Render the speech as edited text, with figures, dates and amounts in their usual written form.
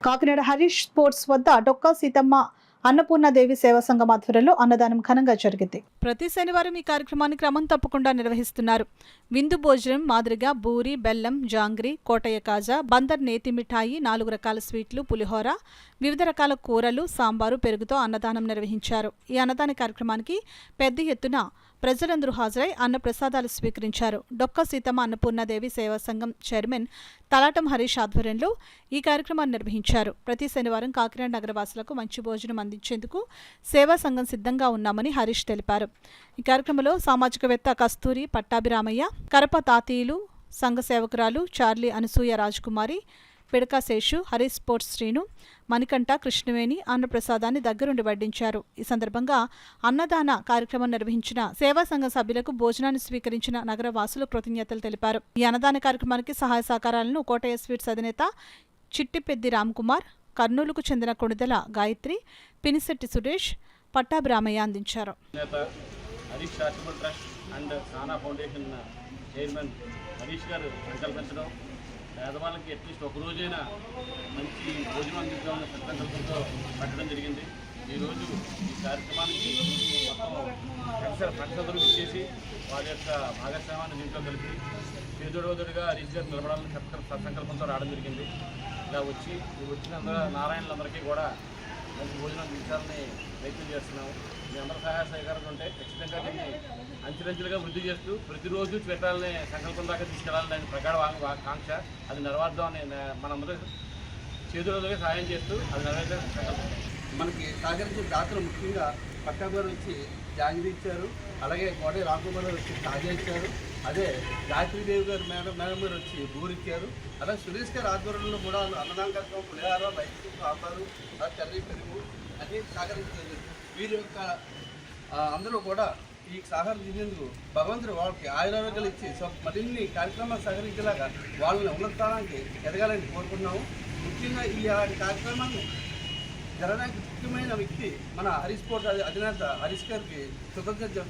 Kakinada Harish sports వద్ద డొక్కా సీతమ్మ అన్నపూర్ణాదేవి సేవా సంఘం ఆధ్వర్యంలో అన్నదానం ఘనంగా జరిగింది. ప్రతి శనివారం ఈ కార్యక్రమాన్ని క్రమం తప్పకుండా నిర్వహిస్తున్నారు. విందు భోజనం మాదిరిగా బూరి, బెల్లం, జాంగ్రీ, కోటయ్య కాజా, బందర్ నేతి మిఠాయి, 4 రకాల స్వీట్లు, పులిహోర, వివిధ రకాల కూరలు, సాంబారు, పెరుగుతో అన్నదానం నిర్వహించారు. ఈ అన్నదాన కార్యక్రమానికి పెద్ద ఎత్తున ప్రజలందరూ హాజరై అన్న ప్రసాదాలు స్వీకరించారు. డొక్కా సీతమ్మ అన్నపూర్ణాదేవి సేవా సంఘం చైర్మన్ తలాటం హరీష్ ఆధ్వర్యంలో ఈ కార్యక్రమాన్ని నిర్వహించారు. ప్రతి శనివారం కాకినాడ నగరవాసులకు మంచి భోజనం అందించేందుకు సేవా సంఘం సిద్ధంగా ఉన్నామని హరీష్ తెలిపారు. ఈ కార్యక్రమంలో సామాజికవేత్త కస్తూరి పట్టాభిరామయ్య, కరప తాతీయులు, సంఘ సేవకురాలు చార్లీ అనసూయ రాజకుమారి, పిడకా శేషు, హరీష్ స్పోర్ట్స్ శ్రీను, మణికంఠ, కృష్ణవేణి అన్నప్రసాదాన్ని దగ్గరుండి వడ్డించారు. ఈ సందర్భంగా అన్నదాన కార్యక్రమం నిర్వహించిన సేవా సంఘం సభ్యులకు భోజనాన్ని స్వీకరించిన నగర వాసులు కృతజ్ఞతలు తెలిపారు. ఈ అన్నదాన కార్యక్రమానికి సహాయ సహకారాలను కోటయ్య స్వీట్స్ అధినేత చిట్టిపెద్ది రామ్కుమార్, కర్నూలుకు చెందిన కొణిదెల గాయత్రి, పినిశెట్టి సురేష్, పట్టాభిరామయ్య అందించారు. పేదవాళ్ళకి అట్లీస్ట్ ఒక రోజైనా మంచి భోజనం అందించాలని సంకల్పంతో పెట్టడం జరిగింది. ఈరోజు ఈ కార్యక్రమానికి మొత్తం ఫ్రెండ్స్ ఇచ్చేసి వారి యొక్క భాగస్వామ్యాన్ని దీంట్లో కలిపి చేదోడోదుడిగా హరీష్ గారు నిలబడాలని సంకల్పంతో రావడం జరిగింది. ఇలా వచ్చిన నారాయణలందరికీ కూడా మంచి భోజనం అందించాలని ప్రయత్నం చేస్తున్నాము. మీ అందరూ సహాయ సహకారాలు ఉంటే ఖచ్చితంగా దీన్ని అంచెలంచెలుగా వృద్ధి చేస్తూ ప్రతిరోజు పెట్టాలని సంకల్పం దాకా తీసుకెళ్లాలని దాని ప్రగాఢ కాంక్ష. అది నెరవేర్దామని మనందరూ చేతులతో సహాయం చేస్తూ అది నెరవేర్చే సంకల్పం. మనకి సహకరించిన దాతలు ముఖ్యంగా పట్టాగారు వచ్చి జాంగిరీ ఇచ్చారు, అలాగే కోటయ్య రామకుమార్ వచ్చి తాజా ఇచ్చారు, అదే గాయత్రీదేవి గారు మేడం గారు వచ్చి బూరిచ్చారు, అలాగే సురేష్ గారి ఆధ్వర్యంలో కూడా అన్నదాన కార్యక్రమం పులిహార, రైతు, సాంబారు, కర్రీ, పెరుగు అన్ని సహకరించారు. వీరి యొక్క అందరూ కూడా ఈ సహకరించేందుకు భగవంతుడు వాళ్ళకి ఆయురారోగ్యాలు ఇచ్చి మరిన్ని కార్యక్రమాలు సహకరించేలాగా వాళ్ళని ఉన్నత స్థానానికి ఎదగాలని కోరుకుంటున్నాము. ముఖ్యంగా ఈ కార్యక్రమాన్ని జరగడానికి ముఖ్యమైన వ్యక్తి మన హరీష్ స్పోర్ట్స్ అధినేత హరీష్ గారికి కృతజ్ఞత.